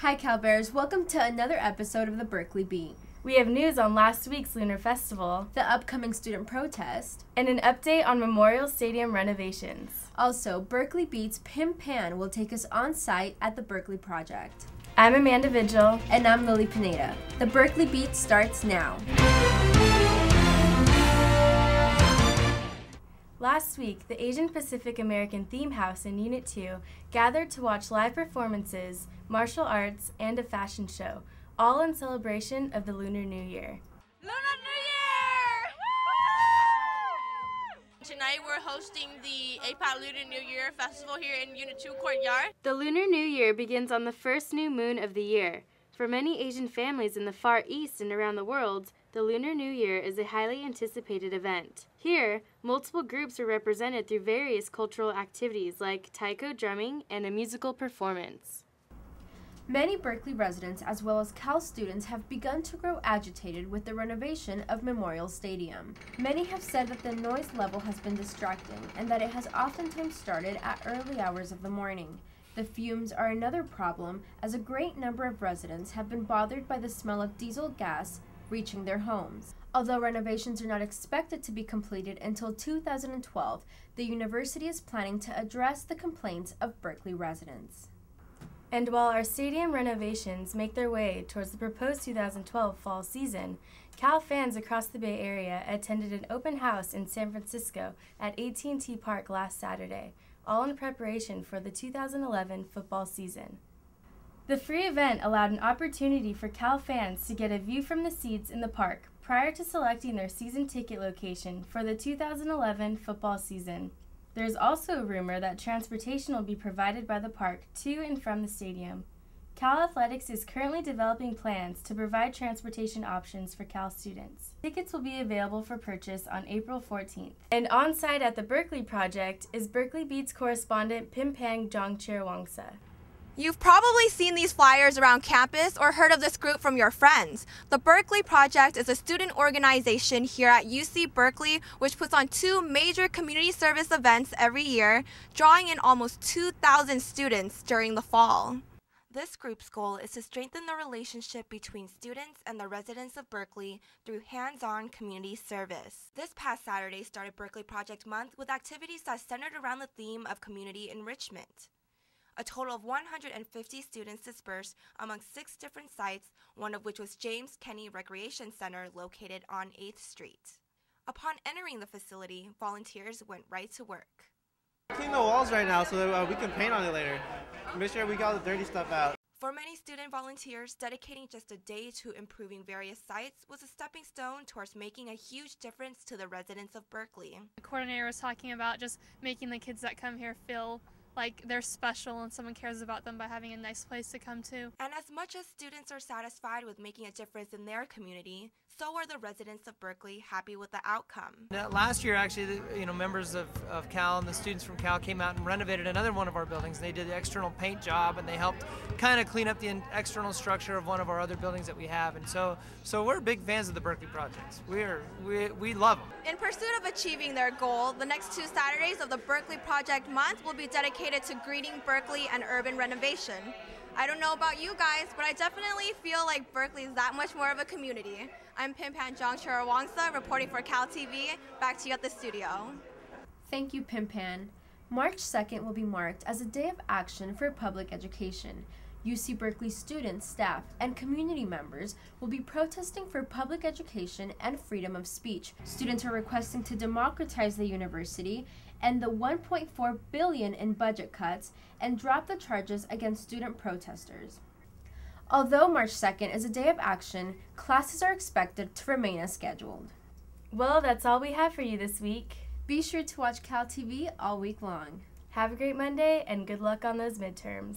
Hi Cal Bears, welcome to another episode of the Berkeley Beat. We have news on last week's Lunar Festival, the upcoming student protest, and an update on Memorial Stadium renovations. Also, Berkeley Beat's Pimpan will take us on site at the Berkeley Project. I'm Amanda Vigil. And I'm Lily Pineda. The Berkeley Beat starts now. Last week, the Asian Pacific American Theme House in Unit 2 gathered to watch live performances, martial arts, and a fashion show, all in celebration of the Lunar New Year. Lunar New Year! Woo! Tonight we're hosting the APAT Lunar New Year Festival here in Unit 2 Courtyard. The Lunar New Year begins on the first new moon of the year. For many Asian families in the Far East and around the world, the Lunar New Year is a highly anticipated event. Here, multiple groups are represented through various cultural activities like taiko drumming and a musical performance. Many Berkeley residents as well as Cal students have begun to grow agitated with the renovation of Memorial Stadium. Many have said that the noise level has been distracting and that it has oftentimes started at early hours of the morning. The fumes are another problem, as a great number of residents have been bothered by the smell of diesel gas reaching their homes. Although renovations are not expected to be completed until 2012, the university is planning to address the complaints of Berkeley residents. And while our stadium renovations make their way towards the proposed 2012 fall season, Cal fans across the Bay Area attended an open house in San Francisco at AT&T Park last Saturday, all in preparation for the 2011 football season. The free event allowed an opportunity for Cal fans to get a view from the seats in the park prior to selecting their season ticket location for the 2011 football season. There is also a rumor that transportation will be provided by the park to and from the stadium. Cal Athletics is currently developing plans to provide transportation options for Cal students. Tickets will be available for purchase on April 14th. And on site at the Berkeley Project is Berkeley Beat's correspondent Pimpan Jongchir-Wangsa. You've probably seen these flyers around campus or heard of this group from your friends. The Berkeley Project is a student organization here at UC Berkeley which puts on two major community service events every year, drawing in almost 2,000 students during the fall. This group's goal is to strengthen the relationship between students and the residents of Berkeley through hands-on community service. This past Saturday started Berkeley Project Month with activities that centered around the theme of community enrichment. A total of 150 students dispersed among 6 different sites, one of which was James Kenney Recreation Center located on 8th Street. Upon entering the facility, volunteers went right to work. Clean the walls right now so that we can paint on it later. Make sure we got all the dirty stuff out. For many student volunteers, dedicating just a day to improving various sites was a stepping stone towards making a huge difference to the residents of Berkeley. The coordinator was talking about just making the kids that come here feel like they're special and someone cares about them by having a nice place to come to. And as much as students are satisfied with making a difference in their community, so are the residents of Berkeley happy with the outcome. Last year, actually, members of Cal and the students from Cal came out and renovated another one of our buildings. They did the external paint job and they helped kind of clean up the external structure of one of our other buildings that we have. And so we're big fans of the Berkeley projects. We love them. In pursuit of achieving their goal, the next 2 Saturdays of the Berkeley Project Month will be dedicated to greeting Berkeley and urban renovation. I don't know about you guys, but I definitely feel like Berkeley is that much more of a community. I'm Pimpan Jongchir-Wangsa reporting for Cal TV. Back to you at the studio. Thank you, Pimpan. March 2nd will be marked as a day of action for public education. UC Berkeley students, staff, and community members will be protesting for public education and freedom of speech. Students are requesting to democratize the university and the $1.4 billion in budget cuts and drop the charges against student protesters. Although March 2nd is a day of action, classes are expected to remain as scheduled. Well, that's all we have for you this week. Be sure to watch Cal TV all week long. Have a great Monday and good luck on those midterms.